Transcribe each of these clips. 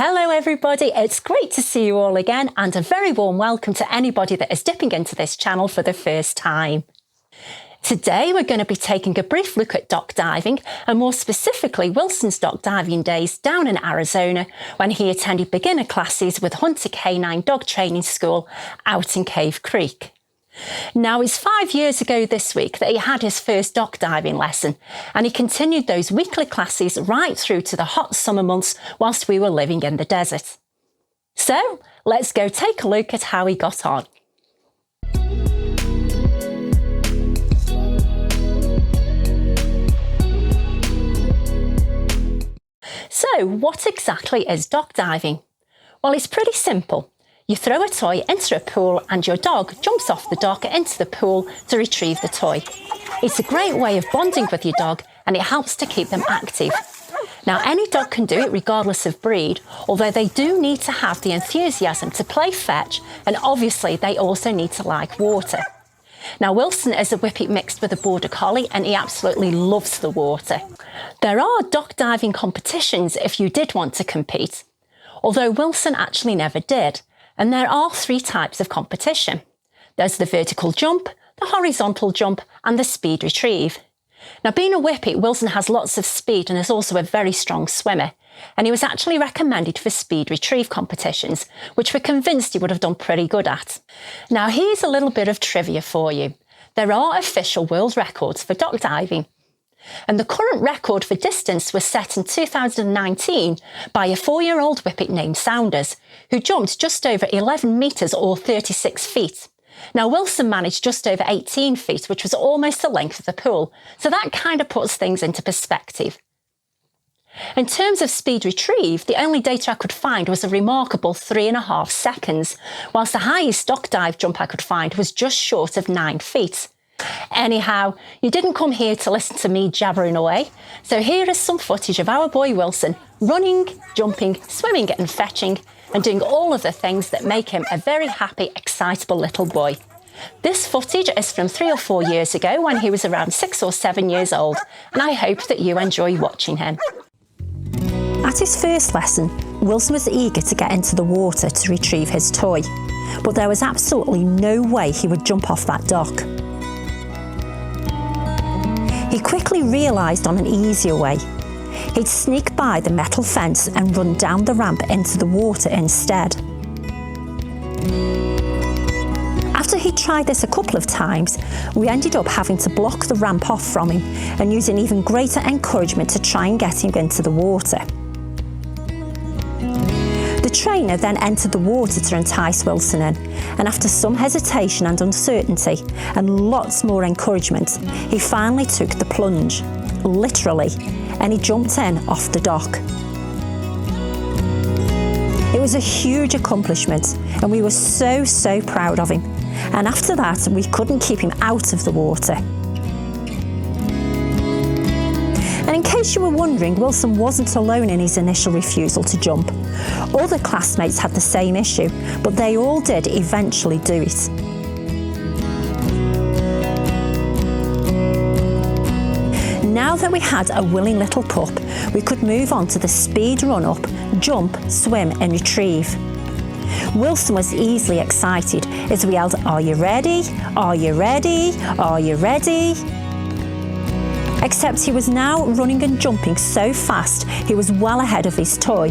Hello everybody, it's great to see you all again and a very warm welcome to anybody that is dipping into this channel for the first time. Today we're going to be taking a brief look at dock diving and more specifically Wilson's dock diving days down in Arizona when he attended beginner classes with Hunter Canine Dog Training School out in Cave Creek. Now, it's 5 years ago this week that he had his first dock diving lesson, and he continued those weekly classes right through to the hot summer months whilst we were living in the desert. So, let's go take a look at how he got on. So, what exactly is dock diving? Well, it's pretty simple. You throw a toy into a pool and your dog jumps off the dock into the pool to retrieve the toy. It's a great way of bonding with your dog and it helps to keep them active. Now, any dog can do it regardless of breed, although they do need to have the enthusiasm to play fetch, and obviously they also need to like water. Now, Wilson is a Whippet mixed with a Border Collie and he absolutely loves the water. There are dock diving competitions if you did want to compete, although Wilson actually never did. And there are 3 types of competition. There's the vertical jump, the horizontal jump, and the speed retrieve. Now, being a Whippet, Wilson has lots of speed and is also a very strong swimmer. And he was actually recommended for speed retrieve competitions, which we're convinced he would have done pretty good at. Now, here's a little bit of trivia for you. There are official world records for dock diving. And the current record for distance was set in 2019 by a 4-year-old Whippet named Saunders, who jumped just over 11 metres or 36 feet. Now, Wilson managed just over 18 feet, which was almost the length of the pool, so that kind of puts things into perspective. In terms of speed retrieve, the only data I could find was a remarkable 3.5 seconds, whilst the highest dock dive jump I could find was just short of 9 feet. Anyhow, you didn't come here to listen to me jabbering away, so here is some footage of our boy Wilson running, jumping, swimming and fetching and doing all of the things that make him a very happy, excitable little boy. This footage is from 3 or 4 years ago when he was around 6 or 7 years old, and I hope that you enjoy watching him. At his first lesson, Wilson was eager to get into the water to retrieve his toy, but there was absolutely no way he would jump off that dock. He quickly realised on an easier way. He'd sneak by the metal fence and run down the ramp into the water instead. After he'd tried this a couple of times, we ended up having to block the ramp off from him and using even greater encouragement to try and get him into the water. The trainer then entered the water to entice Wilson in, and after some hesitation and uncertainty and lots more encouragement, he finally took the plunge, literally, and he jumped in off the dock. It was a huge accomplishment and we were so proud of him, and after that we couldn't keep him out of the water. And in case you were wondering, Wilson wasn't alone in his initial refusal to jump. Other classmates had the same issue, but they all did eventually do it. Now that we had a willing little pup, we could move on to the speed run-up, jump, swim and retrieve. Wilson was easily excited as we yelled, "Are you ready? Are you ready? Are you ready?" Except he was now running and jumping so fast he was well ahead of his toy.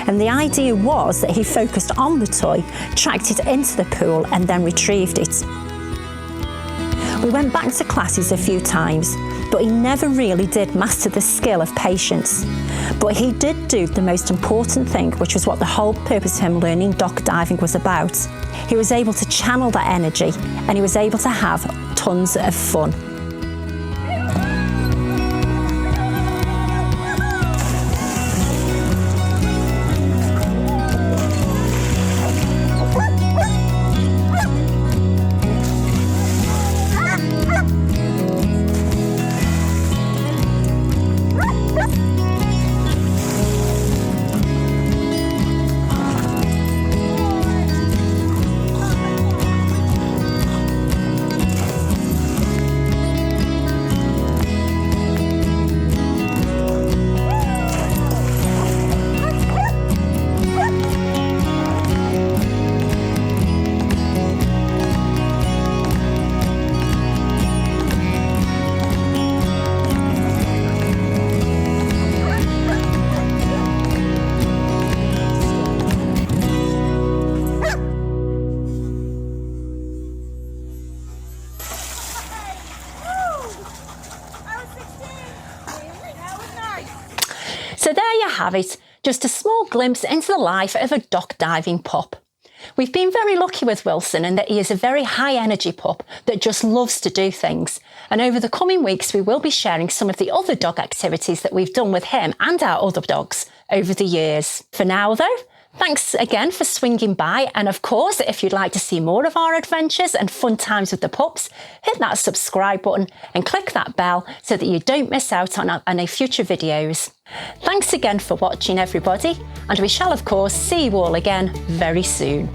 And the idea was that he focused on the toy, tracked it into the pool and then retrieved it. We went back to classes a few times, but he never really did master the skill of patience. But he did do the most important thing, which was what the whole purpose of him learning dock diving was about. He was able to channel that energy and he was able to have tons of fun. have it, just a small glimpse into the life of a dock diving pup. We've been very lucky with Wilson in that he is a very high energy pup that just loves to do things. And over the coming weeks, we will be sharing some of the other dog activities that we've done with him and our other dogs over the years. For now though, thanks again for swinging by. And of course, if you'd like to see more of our adventures and fun times with the pups, hit that subscribe button and click that bell so that you don't miss out on any future videos. Thanks again for watching, everybody, and we shall of course see you all again very soon.